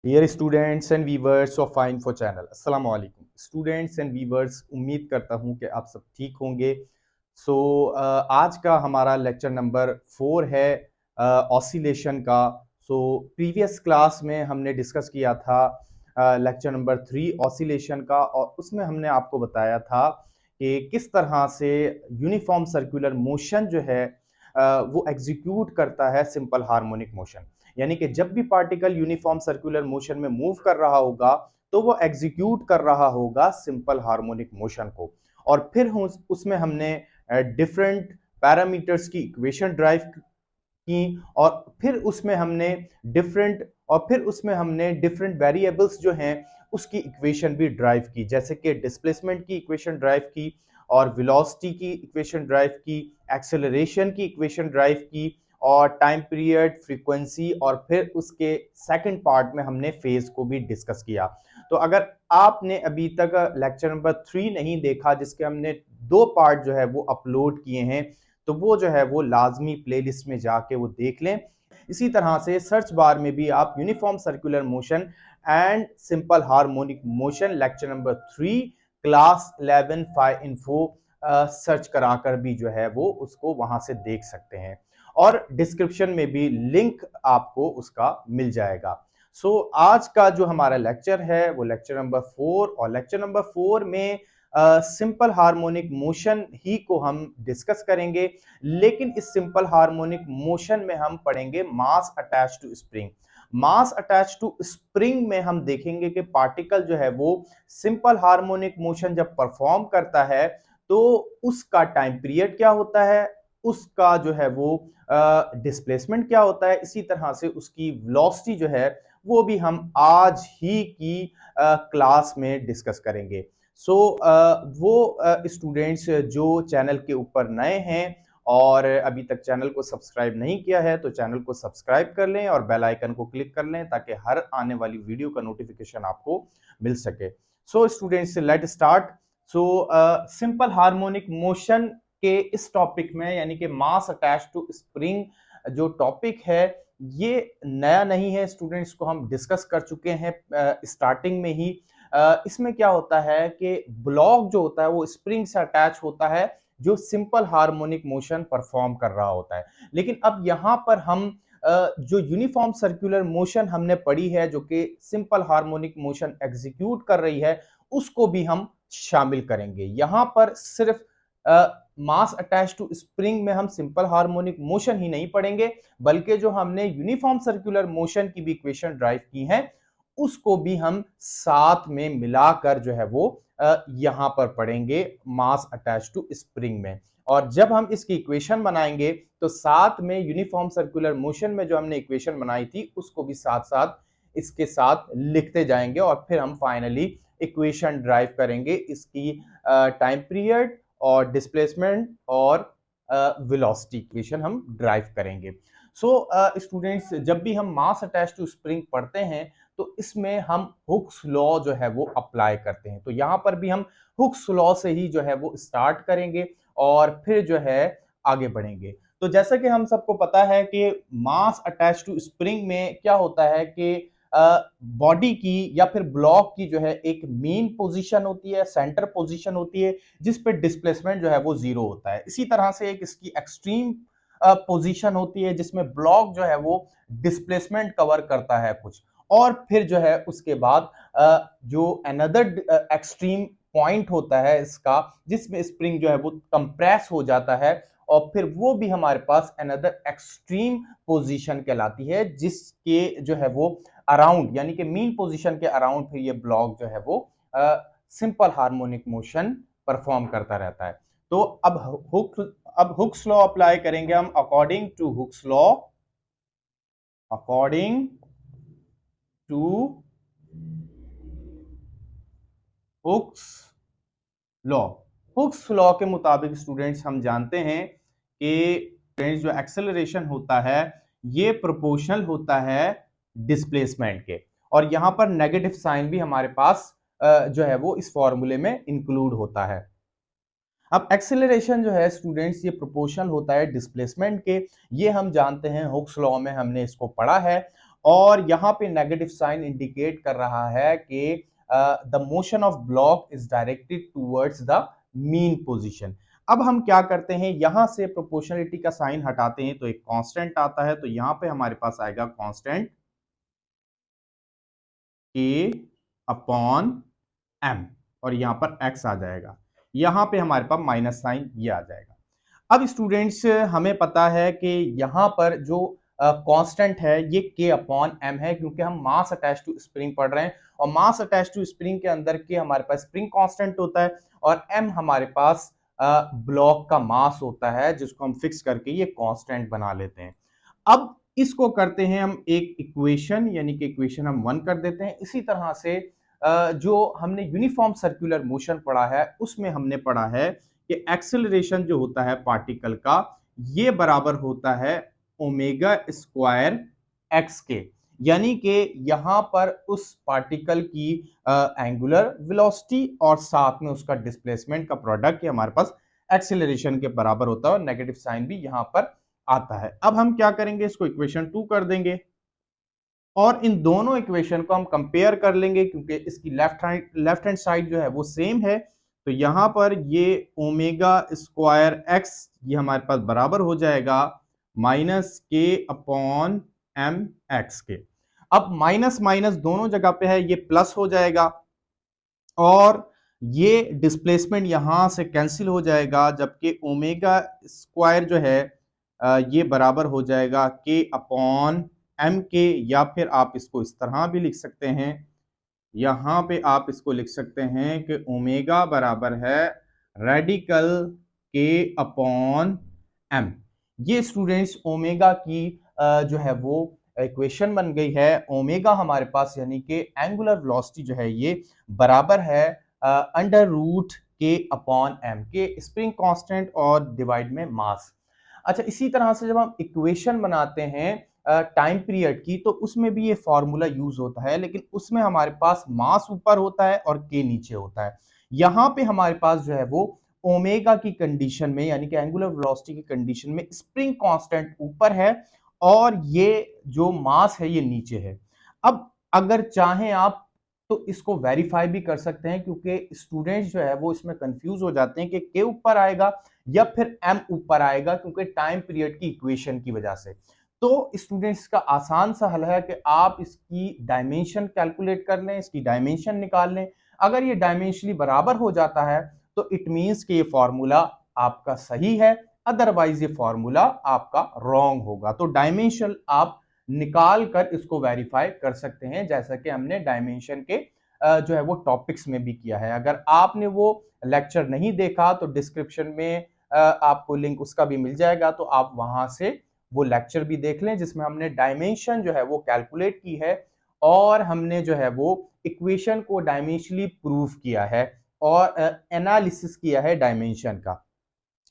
Dear students and viewers of fine for channel, अस्सलाम वालेकुम students and viewers. उम्मीद करता हूं कि आप सब ठीक होंगे। सो आज का हमारा लेक्चर नंबर 4 है ऑसिलेशन का। सो प्रीवियस क्लास में हमने डिस्कस किया था लेक्चर नंबर 3 ऑसिलेशन का, और उसमें हमने आपको बताया था कि किस तरह से यूनिफॉर्म सर्कुलर मोशन जो है वो एग्जीक्यूट करता है सिंपल हार्मोनिक मोशन। यानी कि जब भी पार्टिकल यूनिफॉर्म सर्कुलर मोशन में मूव कर रहा होगा तो वो एग्जीक्यूट कर रहा होगा सिंपल हार्मोनिक मोशन को। और फिर उसमें हमने डिफरेंट पैरामीटर्स की इक्वेशन ड्राइव की, और फिर उसमें हमने डिफरेंट वेरिएबल्स जो हैं उसकी इक्वेशन भी ड्राइव की, जैसे कि डिस्प्लेसमेंट की इक्वेशन ड्राइव की, और वेलोसिटी की इक्वेशन ड्राइव की, एक्सेलरेशन की इक्वेशन ड्राइव की, और टाइम पीरियड, फ्रीक्वेंसी, और फिर उसके सेकंड पार्ट में हमने फेज को भी डिस्कस किया। तो अगर आपने अभी तक लेक्चर नंबर 3 नहीं देखा, जिसके हमने 2 पार्ट जो है वो अपलोड किए हैं, तो वो जो है वो लाजमी प्लेलिस्ट में जाके वो देख लें। इसी तरह से सर्च बार में भी आप uniform circular motion and simple harmonic motion lecture number 3 class 11 5 info search कराकर भी जो है वो उसको वहां से देख सकते हैं, और डिस्क्रिप्शन में भी लिंक आपको उसका मिल जाएगा। आज का जो हमारा लेक्चर है वो लेक्चर नंबर 4, और लेक्चर नंबर 4 में सिंपल हार्मोनिक मोशन ही को हम डिस्कस करेंगे। लेकिन इस सिंपल हार्मोनिक मोशन में हम पढ़ेंगे mass attach to spring. Mass attach to spring में हम देखेंगे कि पार्टिकल जो है वो सिंपल हार्मोनिक मोशन जब परफॉर्म करता है तो उसका टाइम पीरियड क्या होता है, उसका जो है वो डिस्प्लेसमेंट क्या होता है, इसी तरह से उसकी वेलोसिटी जो है वो भी हम आज ही की क्लास में डिस्कस करेंगे। वो स्टूडेंट्स जो चैनल के ऊपर नए हैं और अभी तक चैनल को सब्सक्राइब नहीं किया है, तो चैनल को सब्सक्राइब कर लें और बेल आइकन को क्लिक कर लें, ताकि हर आने वाली वीडियो का नोटिफिकेशन आपको मिल सके। Students, let start. Simple harmonic motion के इस टॉपिक में, यानी कि मास अटैच टू स्प्रिंग जो टॉपिक है, ये नया नहीं है स्टूडेंट्स, को हम डिस्कस कर चुके हैं स्टार्टिंग में ही। इसमें क्या होता है कि ब्लॉक जो होता है वो स्प्रिंग से अटैच होता है, जो सिंपल हार्मोनिक मोशन परफॉर्म कर रहा होता है। लेकिन अब यहां पर हम जो यूनिफॉर्म सर्कुलर मोशन हमने पढ़ी है, जो कि सिंपल हार्मोनिक मोशन एग्जीक्यूट कर रही है, उसको भी हम शामिल करेंगे। यहां पर सिर्फ मास अटैच टू स्प्रिंग में हम सिंपल हार्मोनिक मोशन ही नहीं पढ़ेंगे, बल्कि जो हमने यूनिफॉर्म सर्कुलर मोशन की भी इक्वेशन ड्राइव की है उसको भी हम साथ में मिलाकर जो है वो यहां पर पढ़ेंगे मास अटैच टू स्प्रिंग में। और जब हम इसकी इक्वेशन बनाएंगे तो साथ में यूनिफॉर्म सर्कुलर मोशन में जो हमने इक्वेशन बनाई थी उसको भी साथ साथ इसके साथ लिखते जाएंगे, और फिर हम फाइनली इक्वेशन ड्राइव करेंगे इसकी टाइम पीरियड और डिस्प्लेसमेंट और वेलोसिटी इक्वेशन हम ड्राइव करेंगे। स्टूडेंट्स, जब भी हम मास अटैच टू स्प्रिंग पढ़ते हैं तो इसमें हम हुक्स लॉ जो है वो अप्लाई करते हैं। तो यहां पर भी हम हुक्स लॉ से ही जो है वो स्टार्ट करेंगे और फिर जो है आगे बढ़ेंगे। तो जैसा कि हम सबको पता है कि मास अटैच टू स्प्रिंग में क्या होता है कि बॉडी की या फिर ब्लॉक की जो है एक मेन पोजीशन होती है, सेंटर पोजीशन होती है, जिस पे डिस्प्लेसमेंट जो है वो 0 होता है। इसी तरह से एक इसकी एक्सट्रीम पोजीशन होती है जिसमें ब्लॉक जो है वो डिस्प्लेसमेंट कवर करता है कुछ, और फिर जो है उसके बाद जो अनदर एक्सट्रीम पॉइंट होता है इसका, जिसमें स्प्रिंग जो है वो कंप्रेस हो जाता है, और फिर वो भी हमारे पास अनदर एक्सट्रीम पोजीशन कहलाती है, जिसके जो है वो अराउंड, यानी कि मीन पोजीशन के अराउंड फिर ये ब्लॉक जो है वो सिंपल हार्मोनिक मोशन परफॉर्म करता रहता है। तो अब हुक्स लॉ अप्लाई करेंगे हम। According to Hooke's law Hooke's law के मुताबिक स्टूडेंट्स हम जानते हैं कि जो एक्सेलरेशन होता है ये प्रोपोर्शनल होता है डिस्प्लेसमेंट के, और यहां पर नेगेटिव साइन भी हमारे पास जो है वो इस फॉर्मूले में इंक्लूड होता है। अब एक्सेलरेशन जो है स्टूडेंट्स ये प्रोपोर्शनल होता है डिस्प्लेसमेंट के, ये हम जानते हैं, हुक्स लॉ में हमने इसको पढ़ा है। और यहाँ पे नेगेटिव साइन इंडिकेट कर रहा है कि the motion of block is directed towards the mean position. अब हम क्या करते हैं, यहां से प्रोपोर्शनलिटी का साइन हटाते हैं तो एक कांस्टेंट आता है, तो यहां पे हमारे पास आएगा कांस्टेंट K अपॉन M और यहां पर x आ जाएगा, यहां पे हमारे पास माइनस साइन ये आ जाएगा। अब स्टूडेंट्स हमें पता है कि यहां पर जो कांस्टेंट है ये K अपॉन M है, क्योंकि हम मास अटैच टू स्प्रिंग पढ़ रहे हैं और मास अटैच टू स्प्रिंग के अंदर K हमारे पास स्प्रिंग कांस्टेंट होता है और M हमारे पास ब्लॉक का मास होता है, जिसको हम फिक्स करके ये कांस्टेंट बना लेते हैं। अब इसको करते हैं हम एक इक्वेशन, यानी कि इक्वेशन हम 1 कर देते हैं। इसी तरह से जो हमने यूनिफॉर्म सर्कुलर मोशन पढ़ा है उसमें हमने पढ़ा है कि एक्सेलरेशन जो होता है पार्टिकल का ये बराबर होता है ओमेगा स्क्वायर एक्स के, यानी कि यहां पर उस पार्टिकल की एंगुलर वेलोसिटी और साथ में उसका डिस्प्लेसमेंट का प्रोडक्ट हमारे पास एक्सेलरेशन के बराबर होता है और नेगेटिव साइन भी यहां पर आता है। अब हम क्या करेंगे, इसको इक्वेशन 2 कर देंगे और इन दोनों इक्वेशन को हम कंपेयर कर लेंगे, क्योंकि इसकी लेफ्ट हैंड साइड जो है वो सेम है। तो यहां पर ये ओमेगा स्क्वायर एक्स ये हमारे पास बराबर हो जाएगा माइनस के अपॉन एम एक्स के। अब माइनस माइनस दोनों जगह पे है, ये प्लस हो जाएगा और ये डिस्प्लेसमेंट यहां से कैंसिल हो जाएगा, जबकि ओमेगा स्क्वायर जो है ये बराबर हो जाएगा के अपॉन एम के, या फिर आप इसको इस तरह भी लिख सकते हैं, यहां पे आप इसको लिख सकते हैं कि ओमेगा बराबर है रेडिकल के अपॉन एम। ये स्टूडेंट्स ओमेगा की जो है वो इक्वेशन बन गई है। ओमेगा हमारे पास यानी कि एंगुलर वेलोसिटी जो है ये बराबर है अंडर रूट के अपॉन एम के, स्प्रिंग कांस्टेंट और डिवाइड में मास। अच्छा, इसी तरह से जब हम इक्वेशन बनाते हैं टाइम पीरियड की, तो उसमें भी ये फॉर्मूला यूज होता है, लेकिन उसमें हमारे पास मास ऊपर होता है और के नीचे होता है। यहां पे हमारे पास जो है वो ओमेगा की कंडीशन में, यानी कि एंगुलर वेलोसिटी की कंडीशन में स्प्रिंग कांस्टेंट ऊपर है और ये जो मास है ये नीचे है। अब अगर चाहें आप तो इसको वेरीफाई भी कर सकते हैं, क्योंकि स्टूडेंट्स जो है वो इसमें कंफ्यूज हो जाते हैं कि के ऊपर आएगा या फिर एम ऊपर आएगा, क्योंकि टाइम पीरियड की इक्वेशन की वजह से। तो स्टूडेंट्स का आसान सा हल है कि आप इसकी डायमेंशन कैलकुलेट कर लें, इसकी डायमेंशन निकाल लें। अगर ये डायमेंशनली बराबर हो जाता है तो इट मींस कि ये फॉर्मूला आपका सही है, अदरवाइज ये फॉर्मूला आपका रॉन्ग होगा। तो डायमेंशन आप निकाल कर इसको वेरीफाई कर सकते हैं, जैसा कि हमने डायमेंशन के जो है वो टॉपिक्स में भी किया है। अगर आपने वो लेक्चर नहीं देखा तो डिस्क्रिप्शन में आपको लिंक उसका भी मिल जाएगा, तो आप वहां से वो लेक्चर भी देख लें, जिसमें हमने डायमेंशन जो है वो कैलकुलेट की है और हमने जो है वो इक्वेशन को डायमेंशनली प्रूव किया है और एनालिसिस किया है डायमेंशन का।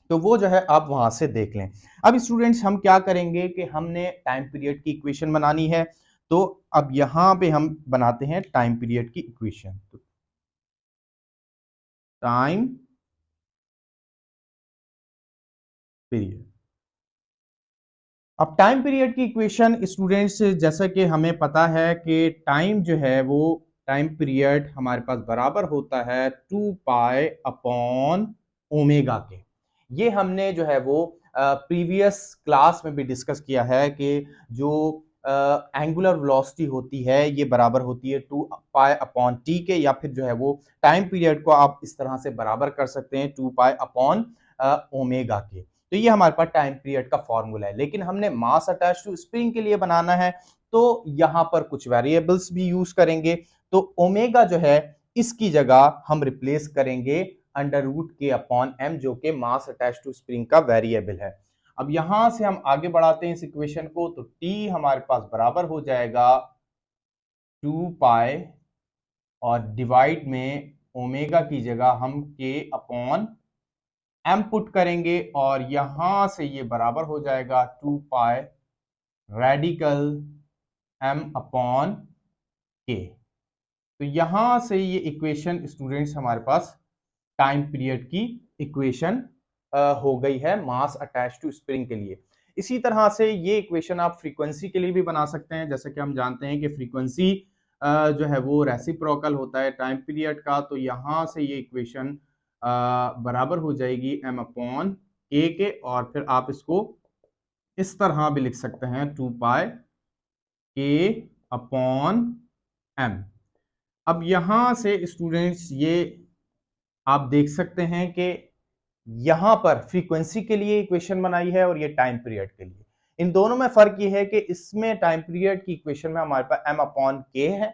तो वो जो है आप वहां से देख लें। अब स्टूडेंट्स हम क्या करेंगे कि हमने टाइम पीरियड की इक्वेशन बनानी है, तो अब यहां पे हम बनाते हैं टाइम पीरियड की इक्वेशन। तो टाइम पीरियड, अब टाइम पीरियड की इक्वेशन स्टूडेंट्स जैसा कि हमें पता है कि टाइम जो है वो टाइम पीरियड हमारे पास बराबर होता है 2 पाई अपॉन ओमेगा के। ये हमने जो है वो प्रीवियस क्लास में भी डिस्कस किया है कि जो एंगुलर वेलोसिटी होती है ये बराबर होती है 2 पाई अपॉन टी के, या फिर जो है वो टाइम पीरियड को आप इस तरह से बराबर कर सकते हैं 2 पाई अपॉन ओमेगा के। तो ये हमारे पास टाइम पीरियड का फॉर्मूला है, लेकिन हमने मास अटैच टू स्प्रिंग के लिए बनाना है तो यहां पर कुछ वेरिएबल्स भी यूज करेंगे। तो ओमेगा जो है इसकी जगह हम रिप्लेस करेंगे अंडर रूट के अपॉन एम, जो कि मास अटैच टू स्प्रिंग का वेरिएबल है। अब यहां से हम आगे बढ़ाते हैं इस इक्वेशन को, तो टी हमारे पास बराबर हो जाएगा 2 पाई और डिवाइड में ओमेगा की जगह हम के अपॉन एम पुट करेंगे और यहां से ये बराबर हो जाएगा 2 पाई रेडिकल एम अपॉन के। तो यहां से ये इक्वेशन स्टूडेंट्स हमारे पास टाइम पीरियड की इक्वेशन हो गई है मास अटैच टू स्प्रिंग के लिए। इसी तरह से ये इक्वेशन आप फ्रीक्वेंसी के लिए भी बना सकते हैं। जैसे कि हम जानते हैं कि फ्रीक्वेंसी जो है वो रेसिप्रोकल होता है टाइम पीरियड का, तो यहाँ से ये इक्वेशन बराबर हो जाएगी m अपॉन ए के, और फिर आप इसको इस तरह भी लिख सकते हैं 2 पाई के अपॉन एम। अब यहां से स्टूडेंट्स ये आप देख सकते हैं कि यहां पर फ्रीक्वेंसी के लिए इक्वेशन बनाई है और ये टाइम पीरियड के लिए। इन दोनों में फर्क ये है कि इसमें टाइम पीरियड की इक्वेशन में हमारे पास m अपॉन के है,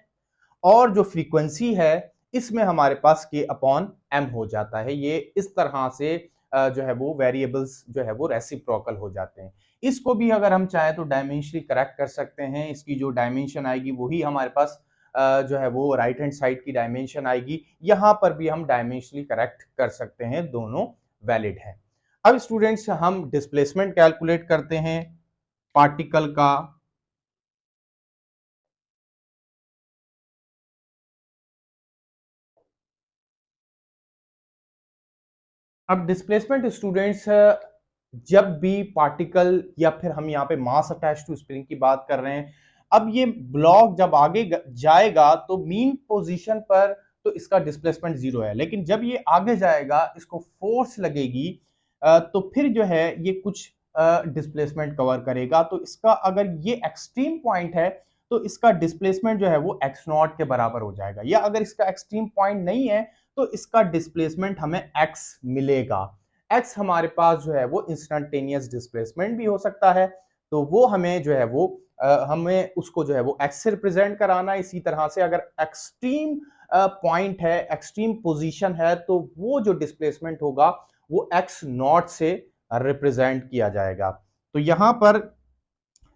और जो फ्रीक्वेंसी है इसमें हमारे पास के अपॉन एम हो जाता है। ये इस तरह से जो है वो वेरिएबल्स जो है वो रेसिप्रोकल हो जाते हैं। इसको भी अगर हम चाहे तो डायमेंशनली करेक्ट कर सकते हैं। इसकी जो डायमेंशन आएगी वही हमारे पास जो है वो राइट हैंड साइड की डायमेंशन आएगी। यहां पर भी हम डायमेंशनली करेक्ट कर सकते हैं, दोनों वैलिड है। अब स्टूडेंट्स हम डिस्प्लेसमेंट कैलकुलेट करते हैं पार्टिकल का। अब डिस्प्लेसमेंट स्टूडेंट्स जब भी पार्टिकल या फिर हम यहाँ पे मास अटैच टू स्प्रिंग की बात कर रहे हैं, अब ये ब्लॉक जब आगे जाएगा तो मीन पोजीशन पर तो इसका डिस्प्लेसमेंट जीरो है, लेकिन जब ये आगे जाएगा इसको फोर्स लगेगी तो फिर जो है ये कुछ डिस्प्लेसमेंट कवर करेगा। तो इसका अगर ये एक्सट्रीम पॉइंट है तो इसका डिस्प्लेसमेंट जो है वो एक्स नॉट के बराबर हो जाएगा, या अगर इसका एक्सट्रीम पॉइंट नहीं है तो इसका डिस्प्लेसमेंट हमें x मिलेगा। x हमारे पास जो है वो इंस्टेंटेनियस डिस्प्लेसमेंट भी हो सकता है, तो वो हमें जो है वो हमें उसको जो है वो x से रिप्रेजेंट कराना है। इसी तरह से अगर एक्सट्रीम पॉइंट है, एक्सट्रीम पोजीशन है, तो वो जो डिस्प्लेसमेंट होगा वो x नॉट से रिप्रेजेंट किया जाएगा। तो यहां पर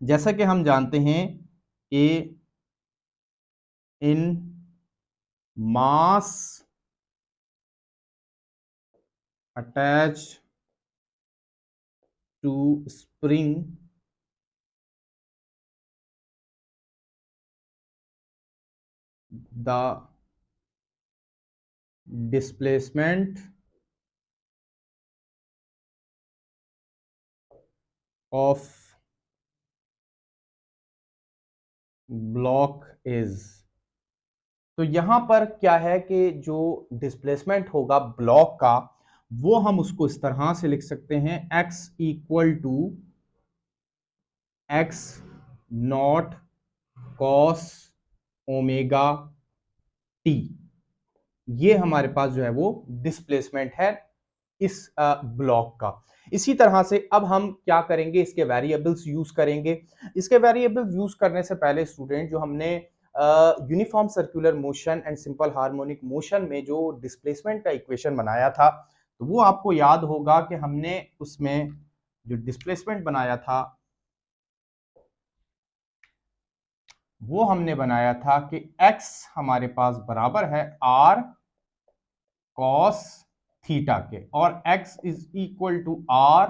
जैसा कि हम जानते हैं कि इन मास attached to spring the displacement of block is। तो यहां पर क्या है कि जो डिस्प्लेसमेंट होगा ब्लॉक का वो हम उसको इस तरह से लिख सकते हैं x equal to x not cos omega t. ये हमारे पास जो है वो डिस्प्लेसमेंट है इस ब्लॉक का। इसी तरह से अब हम क्या करेंगे, इसके वेरिएबल्स यूज करेंगे। इसके वेरिएबल्स यूज करने से पहले स्टूडेंट जो हमने uniform circular motion and simple harmonic motion में जो डिस्प्लेसमेंट का इक्वेशन बनाया था, तो वो आपको याद होगा कि हमने उसमें जो डिस्प्लेसमेंट बनाया था वो हमने बनाया था कि x हमारे पास बराबर है r cos थीटा के, और x is equal to r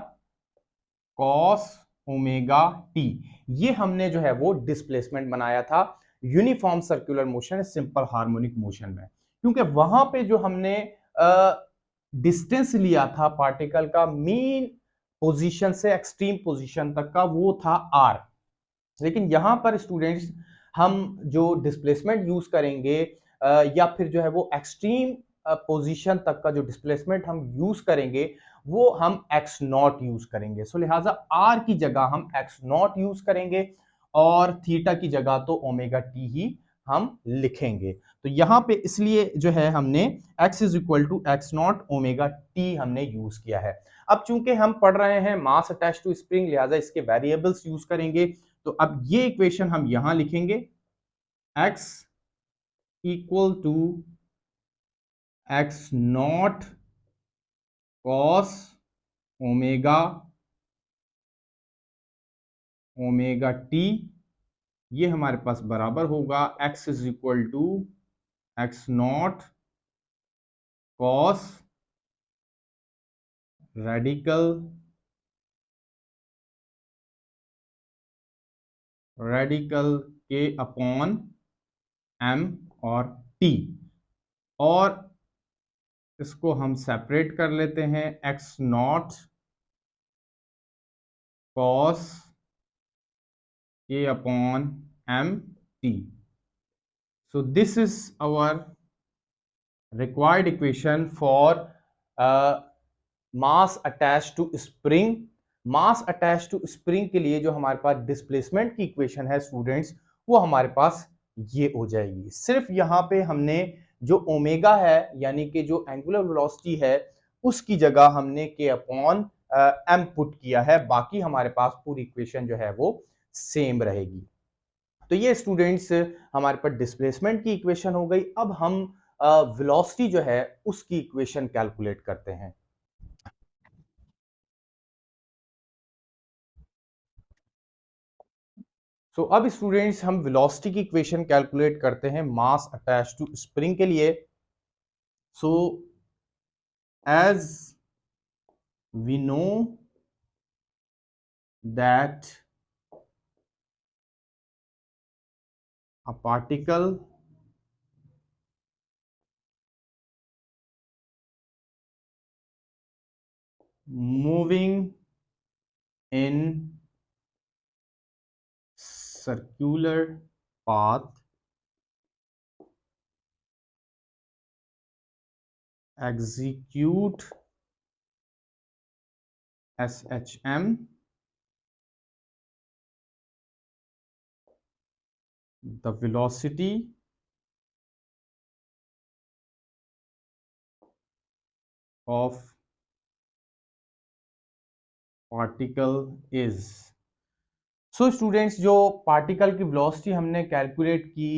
cos omega t. ये हमने जो है वो डिस्प्लेसमेंट बनाया था uniform circular motion simple harmonic motion में, क्योंकि वहां पे जो हमने डिस्टेंस लिया था पार्टिकल का मीन पोजीशन से एक्सट्रीम पोजीशन तक का वो था r। लेकिन यहां पर स्टूडेंट्स हम जो डिस्प्लेसमेंट यूज करेंगे या फिर जो है वो एक्सट्रीम पोजीशन तक का जो डिस्प्लेसमेंट हम यूज करेंगे वो हम एक्स नॉट यूज करेंगे। सो लिहाजा आर की जगह हम एक्स नॉट यूज करेंगे और थीटा की जगह तो ओमेगा टी ही हम लिखेंगे। तो यहां पे इसलिए जो है हमने x is equal to x not omega t हमने यूज किया है। अब चूंकि हम पढ़ रहे हैं मास अटैच टू स्प्रिंग, लिहाजा इसके वेरिएबल्स यूज करेंगे। तो अब ये इक्वेशन हम यहां लिखेंगे x equal to x not cos omega omega t. ये हमारे पास बराबर होगा x is equal to x not cos radical के अपॉन m और t, और इसको हम सेपरेट कर लेते हैं x not cos k upon mt. So this is our required equation for mass attach to spring. Mass attach to spring के लिए जो हमारे पास डिस्प्लेसमेंट की इक्वेशन है स्टूडेंट्स, वो हमारे पास ये हो जाएगी। सिर्फ यहाँ पे हमने जो ओमेगा है यानी कि जो एंगुलर वेलोसिटी है उसकी जगह हमने के अपॉन एम पुट किया है, बाकी हमारे पास पूरी इक्वेशन जो है वो सेम रहेगी। तो ये स्टूडेंट्स हमारे पास डिस्प्लेसमेंट की इक्वेशन हो गई। अब हम वेलोसिटी जो है उसकी इक्वेशन कैलकुलेट करते हैं। सो अब स्टूडेंट्स हम वेलोसिटी की इक्वेशन कैलकुलेट करते हैं मास अटैच टू स्प्रिंग के लिए। So as we know that a particle moving in circular path execute SHM, the velocity of particle is। So students जो पार्टिकल की वेलोसिटी हमने कैलकुलेट की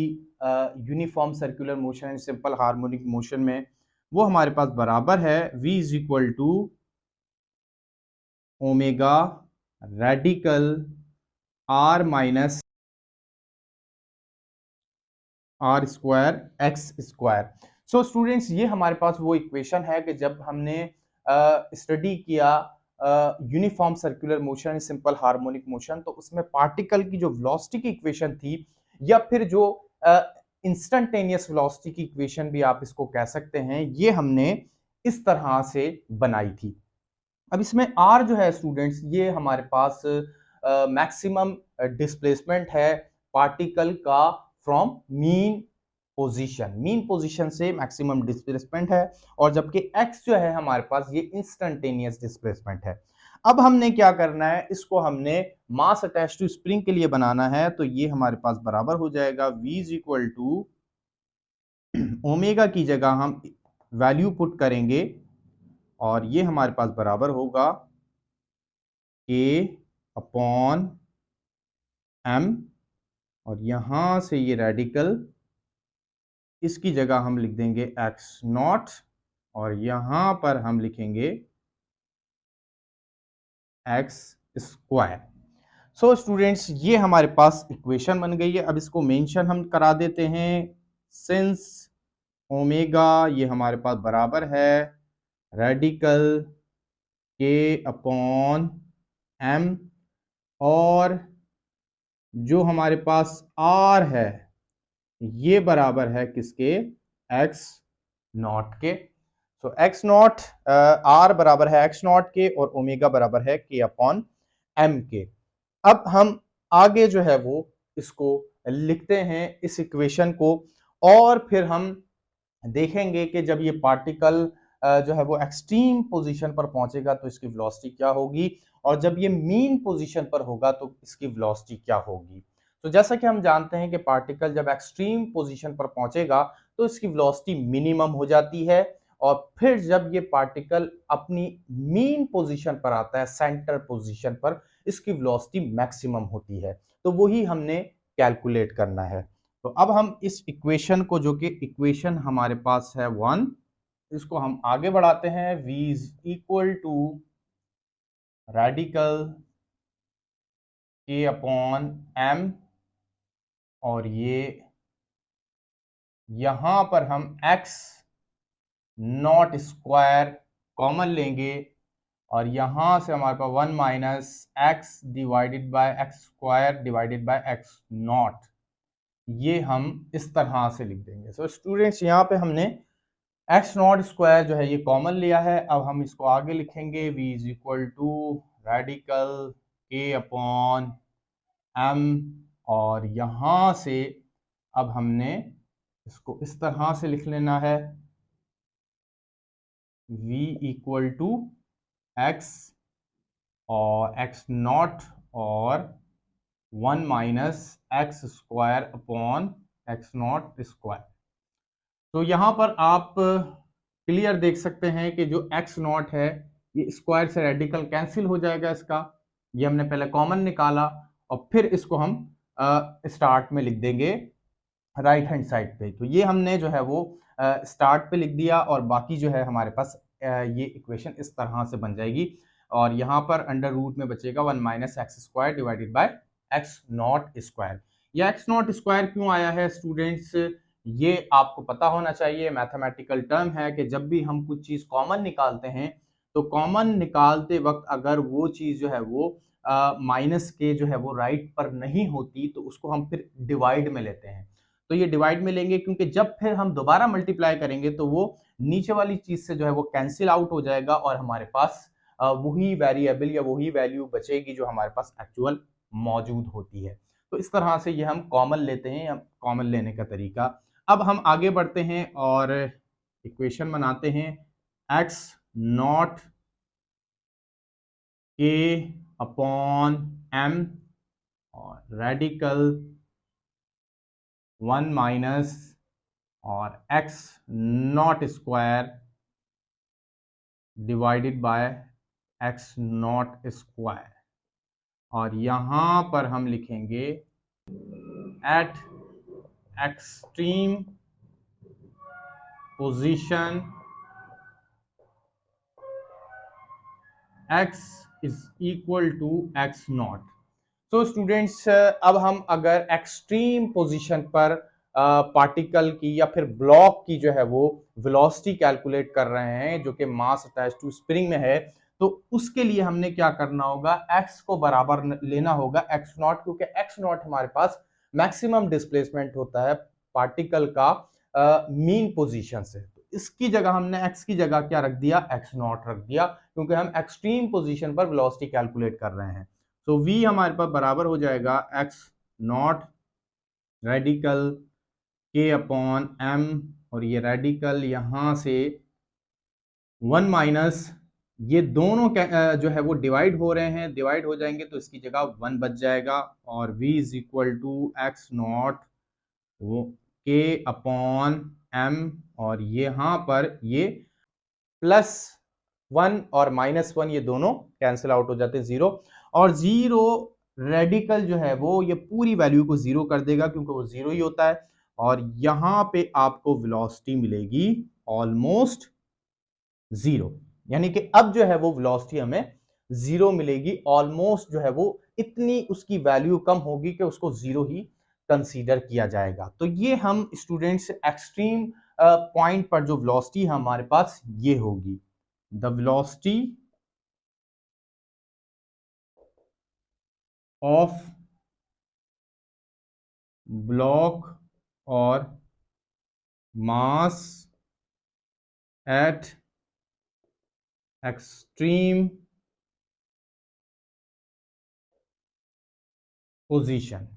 uniform circular motion and simple harmonic motion में, वो हमारे पास बराबर है v is equal to omega radical r minus r square x square. So students ये हमारे पास वो इक्वेशन है कि जब हमने स्टडी किया uniform circular motion simple harmonic motion, तो उसमें पार्टिकल की जो वेलोसिटी की इक्वेशन थी या फिर जो इंस्टेंटेनियस वेलोसिटी की इक्वेशन भी आप इसको कह सकते हैं, ये हमने इस तरह से बनाई थी। अब इसमें आर जो है स्टूडेंट्स ये हमारे पास मैक्सिमम डिस्प्लेसमेंट है पार्टिकल का फ्रॉम मीन पोजीशन से मैक्सिमम डिस्प्लेसमेंट है, और जबकि एक्स जो है हमारे पास ये इंस्टेंटेनियस डिस्प्लेसमेंट है। अब हमने क्या करना है, इसको हमने मास अटैच टू स्प्रिंग के लिए बनाना है, तो ये हमारे पास बराबर हो जाएगा v is equal to omega की जगह हम वैल्यू पुट करेंगे और ये हमारे पास बराबर होगा k अपॉन m, और यहां से ये रेडिकल इसकी जगह हम लिख देंगे एक्स नॉट, और यहां पर हम लिखेंगे एक्स स्क्वायर। सो स्टूडेंट्स ये हमारे पास इक्वेशन बन गई है। अब इसको मेंशन हम करा देते हैं, सिंस ओमेगा ये हमारे पास बराबर है रेडिकल के अपॉन एम, और जो हमारे पास आर है ये बराबर है किसके, एक्स नॉट के। तो एक्स नॉट आर बराबर है एक्स नॉट के और ओमेगा बराबर है के अपॉन एम के। अब हम आगे जो है वो इसको लिखते हैं इस इक्वेशन को, और फिर हम देखेंगे कि जब ये पार्टिकल जो है वो एक्सट्रीम पोजीशन पर पहुंचेगा तो इसकी वेलोसिटी क्या होगी, और जब ये मीन पोजीशन पर होगा तो इसकी वेलोसिटी क्या होगी। तो जैसा कि हम जानते हैं कि पार्टिकल जब एक्सट्रीम पोजीशन पर पहुंचेगा तो इसकी वेलोसिटी मिनिमम हो जाती है, और फिर जब ये पार्टिकल अपनी मीन पोजीशन पर आता है, सेंटर पोजीशन पर, इसकी वेलोसिटी मैक्सिमम होती है। तो वही हमने कैलकुलेट करना है। तो अब हम इस इक्वेशन को, जो कि इक्वेशन हमारे पास है 1, इसको हम आगे बढ़ाते हैं। v is equal to radical k upon m, और ये यहां पर हम x नॉट स्क्वायर कॉमन लेंगे, और यहां से हमारे पास 1 minus x divided by x square divided by x not, ये हम इस तरह से लिख देंगे। सो स्टूडेंट्स यहाँ पे हमने एक्स नॉट स्क्वायर जो है ये कॉमन लिया है। अब हम इसको आगे लिखेंगे v is equal to radical k upon m, और यहां से अब हमने इसको इस तरह से लिख लेना है, v इक्वल टू x और x नॉट और 1 minus x square upon x not square. तो यहां पर आप क्लियर देख सकते हैं कि जो एक्स नॉट है ये स्क्वायर से रेडिकल कैंसिल हो जाएगा इसका, ये हमने पहले कॉमन निकाला और फिर इसको हम स्टार्ट में लिख देंगे राइट हैंड साइड पे। तो ये हमने जो है वो स्टार्ट पे लिख दिया और बाकी जो है हमारे पास ये इक्वेशन इस तरह से बन जाएगी और यहाँ पर अंडर रूट में बचेगा 1 minus x square divided by x not square. या एक्स नॉट स्क्वायर क्यों आया है स्टूडेंट्स, ये आपको पता होना चाहिए, मैथमेटिकल टर्म है कि जब भी हम कुछ चीज कॉमन निकालते हैं तो कॉमन निकालते वक्त अगर वो चीज जो है वो माइनस के जो है वो राइट पर नहीं होती तो उसको हम फिर डिवाइड में लेते हैं। तो ये डिवाइड में लेंगे क्योंकि जब फिर हम दोबारा मल्टीप्लाई करेंगे तो वो नीचे वाली चीज से जो है वो कैंसिल आउट हो जाएगा और हमारे पास वही वेरिएबल या वही वैल्यू बचेगी जो हमारे पास एक्चुअल मौजूद होती है। तो इस तरह से ये हम कॉमन लेते हैं, या कॉमन लेने का तरीका। अब हम आगे बढ़ते हैं और इक्वेशन बनाते हैं एक्स नॉट के अपॉन एम और रेडिकल 1 माइनस और x not square divided by x not square, और यहां पर हम लिखेंगे at extreme position x is equal to x not. तो स्टूडेंट्स अब हम अगर एक्सट्रीम पोजीशन पर पार्टिकल की या फिर ब्लॉक की जो है वो वेलोसिटी कैलकुलेट कर रहे हैं जो कि मास अटैच टू स्प्रिंग में है, तो उसके लिए हमने क्या करना होगा, x को बराबर लेना होगा x नॉट, क्योंकि x नॉट हमारे पास मैक्सिमम डिस्प्लेसमेंट होता है पार्टिकल का मीन पोजीशन से। तो इसकी जगह हमने x की जगह क्या रख दिया, x नॉट रख दिया, क्योंकि हम एक्सट्रीम पोजीशन पर वेलोसिटी कैलकुलेट कर रहे हैं। तो v हमारे पास बराबर हो जाएगा x not radical k upon m, और ये रेडिकल यहां से 1 माइनस, ये दोनों जो है वो डिवाइड हो रहे हैं, डिवाइड हो जाएंगे तो इसकी जगह 1 बच जाएगा, और v is equal to x not वो k अपॉन m, और यहाँ पर ये +1 और -1 ये दोनों कैंसिल आउट हो जाते हैं, 0, और 0 रेडिकल जो है वो ये पूरी वैल्यू को 0 कर देगा क्योंकि वो 0 ही होता है, और यहां पे आपको वेलोसिटी मिलेगी ऑलमोस्ट 0, यानी कि अब जो है वो वेलोसिटी हमें 0 मिलेगी, ऑलमोस्ट जो है वो इतनी उसकी वैल्यू कम होगी कि उसको 0 ही कंसीडर किया जाएगा। तो ये हम स्टूडेंट्स एक्सट्रीम पॉइंट पर जो वेलोसिटी हमारे पास ये होगी, द वेलोसिटी ऑफ ब्लॉक और मास एट एक्सट्रीम पोजीशन।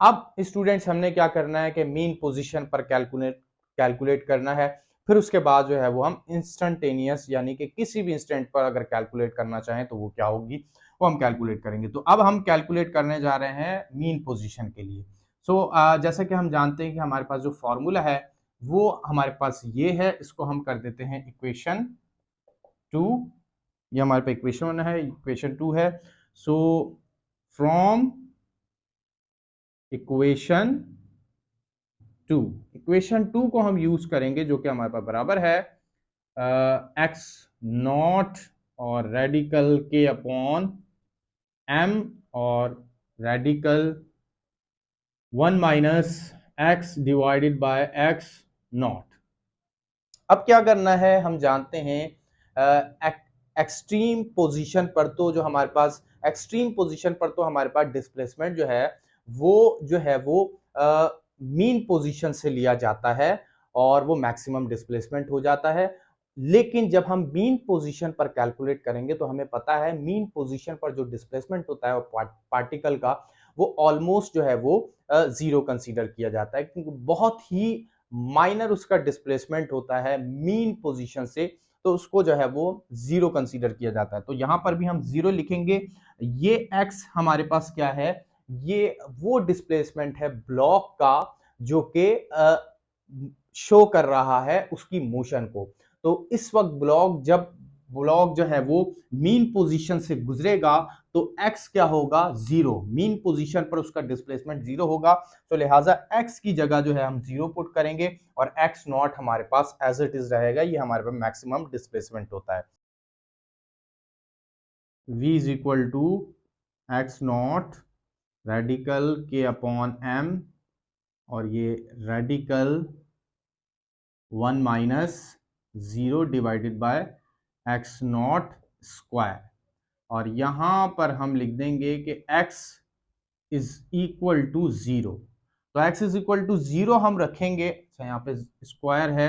अब स्टूडेंट्स हमने क्या करना है कि मीन पोजीशन पर कैलकुलेट करना है, फिर उसके बाद जो है वो हम इंस्टेंटेनियस यानी कि किसी भी इंस्टेंट पर अगर कैलकुलेट करना चाहें तो वो क्या होगी, वो हम कैलकुलेट करेंगे। तो अब हम कैलकुलेट करने जा रहे हैं मीन पोजीशन के लिए। जैसा कि हम जानते हैं कि हमारे पास जो फॉर्मूला है वो हमारे पास ये है, इसको हम कर देते हैं इक्वेशन 2, ये हमारे पास इक्वेशन 1 है, इक्वेशन 2 है। सो फ्रॉम इक्वेशन 2 को हम यूज करेंगे जो कि हमारे पास बराबर है एक्स नॉट और रेडिकल के अपॉन m और radical 1 minus x divided by x not. अब क्या करना है, हम जानते हैं एक्सट्रीम पोजीशन पर तो जो हमारे पास एक्सट्रीम पोजीशन पर तो हमारे पास डिस्प्लेसमेंट जो है वो मीन पोजीशन से लिया जाता है और वो मैक्सिमम डिस्प्लेसमेंट हो जाता है। लेकिन जब हम मीन पोजीशन पर कैलकुलेट करेंगे तो हमें पता है मीन पोजीशन पर जो डिस्प्लेसमेंट होता है पार्टिकल का वो ऑलमोस्ट जो है वो जीरो कंसीडर किया जाता है, क्योंकि बहुत ही माइनर उसका डिस्प्लेसमेंट होता है मीन पोजीशन से, तो उसको जो है वो जीरो कंसीडर किया जाता है। तो यहां पर भी हम जीरो लिखेंगे। ये एक्स हमारे पास क्या है, ये वो डिस्प्लेसमेंट है ब्लॉक का जो कि शो कर रहा है उसकी मोशन को। तो इस वक्त ब्लॉक जो है वो मीन पोजीशन से गुजरेगा तो x क्या होगा, जीरो। मीन पोजीशन पर उसका डिस्प्लेसमेंट जीरो होगा, तो लिहाजा x की जगह जो है हम जीरो पुट करेंगे और x नॉट हमारे पास एज इट इज रहेगा। ये हमारे पास मैक्सिमम डिस्प्लेसमेंट होता है। v is equal to x not radical k upon m, और ये radical 1 minus zero divided by x not square, और यहां पर हम लिख देंगे कि x is equal to zero. तो x is equal to zero हम रखेंगे, अच्छा यहाँ पे स्क्वायर है,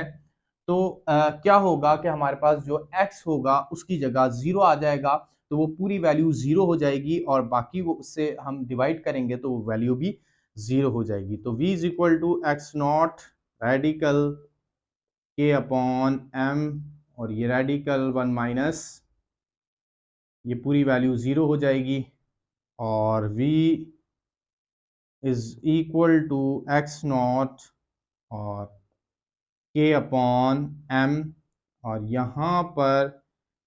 तो क्या होगा कि हमारे पास जो x होगा उसकी जगह जीरो आ जाएगा, तो वो पूरी वैल्यू जीरो हो जाएगी और बाकी वो उससे हम डिवाइड करेंगे तो वो वैल्यू भी जीरो हो जाएगी। तो v is equal to x not radical k upon m, और ये रेडिकल 1 माइनस, ये पूरी वैल्यू जीरो हो जाएगी, और v is equal to x not और k अपॉन m, और यहाँ पर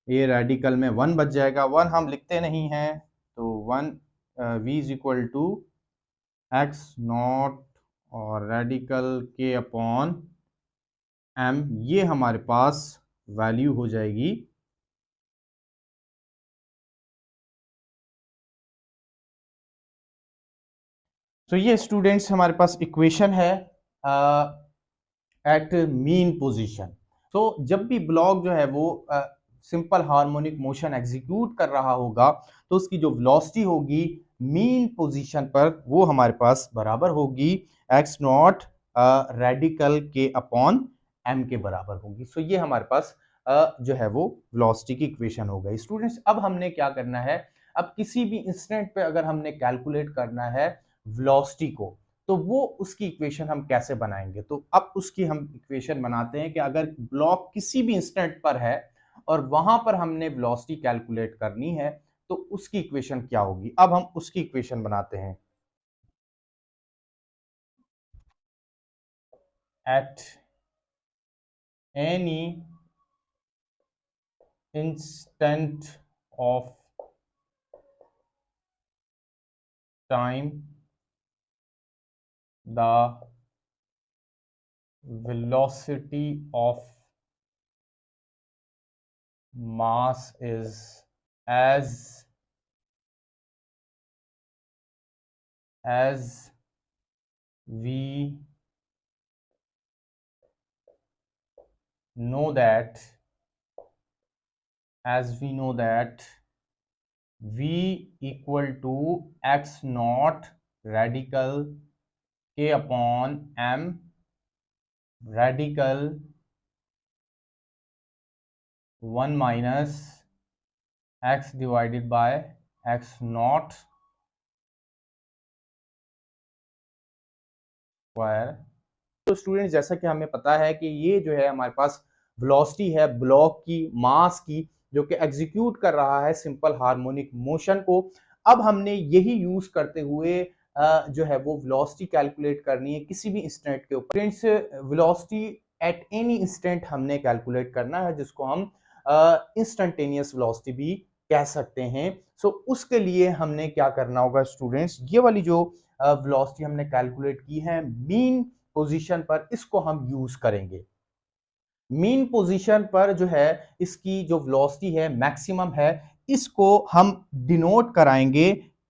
ये रेडिकल में 1 बच जाएगा, 1 हम लिखते नहीं हैं, तो 1 v is equal to x not और रेडिकल k अपॉन m, ये हमारे पास वैल्यू हो जाएगी। तो ये स्टूडेंट्स हमारे पास इक्वेशन है एट मीन पोजीशन। तो जब भी ब्लॉक जो है वो सिंपल हार्मोनिक मोशन एग्जीक्यूट कर रहा होगा तो उसकी जो वेलोसिटी होगी मीन पोजीशन पर वो हमारे पास बराबर होगी एक्स नॉट रेडिकल के अपॉन एम के बराबर होगी। सो ये हमारे पास जो है वो वेलोसिटी की इक्वेशन हो गई। स्टूडेंट्स अब हमने क्या करना है, अब किसी भी इंस्टेंट पे अगर हमने कैलकुलेट करना है वेलोसिटी को, तो वो उसकी इक्वेशन हम कैसे बनाएंगे। तो अब उसकी हम इक्वेशन बनाते हैं कि अगर ब्लॉक किसी भी इंस्टेंट पर है और वहां पर हमने वेलोसिटी कैलकुलेट करनी है तो उसकी इक्वेशन क्या होगी। अब हम उसकी इक्वेशन बनाते हैं। At any instant of time the velocity of mass is as we know that v equal to x naught radical k upon m radical 1 minus x divided by x naught square. तो students जैसा कि हमें पता है कि ये जो है हमारे पास वेलोसिटी है ब्लॉक की, मास की, जो कि एग्जीक्यूट कर रहा है सिंपल हार्मोनिक मोशन को। अब हमने यही यूज करते हुए जो है वो वेलोसिटी कैलकुलेट करनी है किसी भी इंस्टेंट के ऊपर। Friends velocity at any instant हमने कैलकुलेट करना है, जिसको हम इंस्टेंटेनियस वेलोसिटी भी कह सकते हैं। सो उसके लिए हमने क्या करना होगा स्टूडेंट्स, ये वाली जो वेलोसिटी हमने कैलकुलेट की है मीन पोजीशन पर, इसको हम यूज करेंगे। मीन पोजीशन पर जो है इसकी जो वेलोसिटी है मैक्सिमम है, इसको हम डिनोट कराएंगे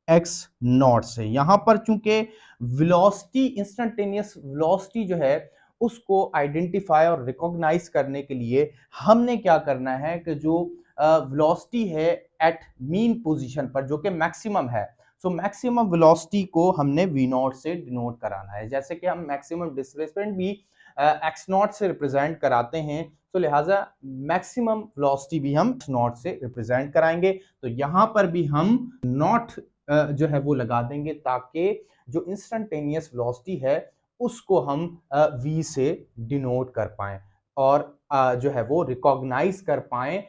एक्स नॉट से। यहां पर चूंकि वेलोसिटी इंस्टेंटेनियस वेलोसिटी जो है उसको आइडेंटिफाई और रिकॉग्नाइज करने के लिए हमने क्या करना है कि जो वेलोसिटी है एट मीन पोजीशन पर जो कि मैक्सिमम है, सो मैक्सिमम वेलोसिटी को हमने वी नॉट से डिनोट कराना है। जैसे कि हम मैक्सिमम डिस्प्लेसमेंट भी एक्स नॉट से रिप्रेजेंट कराते हैं, तो लिहाजा मैक्सिमम वेलोसिटी भी हम नॉट से रिप्रेजेंट कराएंगे। तो यहाँ पर भी हम नॉट जो है वो लगा देंगे ताकि जो इंस्टेंटेनियस वेलोसिटी है उसको हम v से डिनोट कर पाएं और जो है वो रिकॉग्नाइज कर पाएं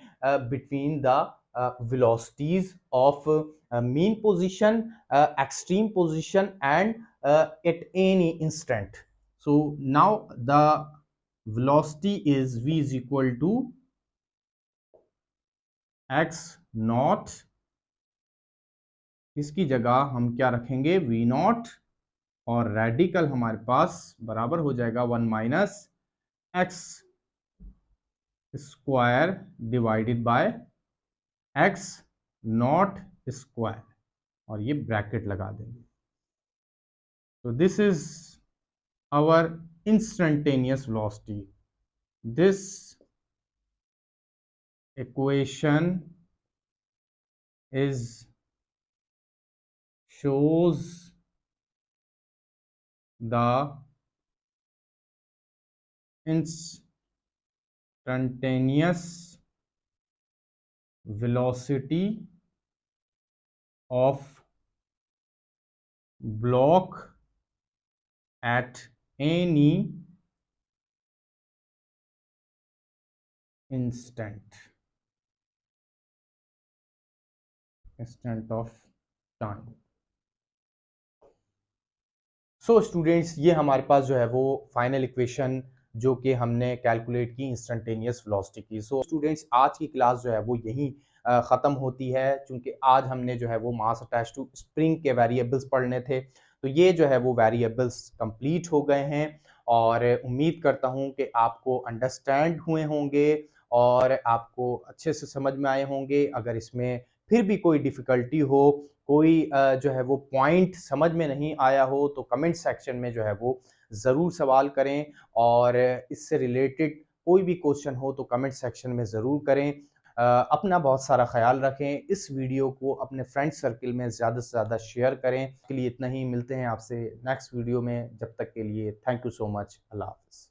between the velocities of mean position, extreme position, and at any instant. So now the velocity is v is equal to x not, इसकी जगह हम क्या रखेंगे v नॉट, और रेडिकल हमारे पास बराबर हो जाएगा 1 minus x square divided by x not square, और ये ब्रैकेट लगा देंगे। तो this is our instantaneous velocity. This equation is shows the instantaneous velocity of block at any instant of time। So students, ये हमारे पास जो है वो फाइनल इक्वेशन जो कि हमने कैलकुलेट की इंस्टेंटेनियस वेलोसिटी की। सो स्टूडेंट्स, आज की क्लास जो है वो यहीं ख़त्म होती है, क्योंकि आज हमने जो है वो मास अटैच टू स्प्रिंग के वेरिएबल्स पढ़ने थे। तो ये जो है वो वेरिएबल्स कंप्लीट हो गए हैं और उम्मीद करता हूँ कि आपको अंडरस्टैंड हुए होंगे और आपको अच्छे से समझ में आए होंगे। अगर इसमें फिर भी कोई डिफ़िकल्टी हो, कोई जो है वो पॉइंट समझ में नहीं आया हो, तो कमेंट सेक्शन में जो है वो ज़रूर सवाल करें, और इससे रिलेटेड कोई भी क्वेश्चन हो तो कमेंट सेक्शन में ज़रूर करें। अपना बहुत सारा ख्याल रखें। इस वीडियो को अपने फ्रेंड सर्किल में ज़्यादा से ज़्यादा शेयर करें। इसके लिए इतना ही, मिलते हैं आपसे नेक्स्ट वीडियो में। जब तक के लिए थैंक यू सो मच। अल्लाह हाफ़िज़।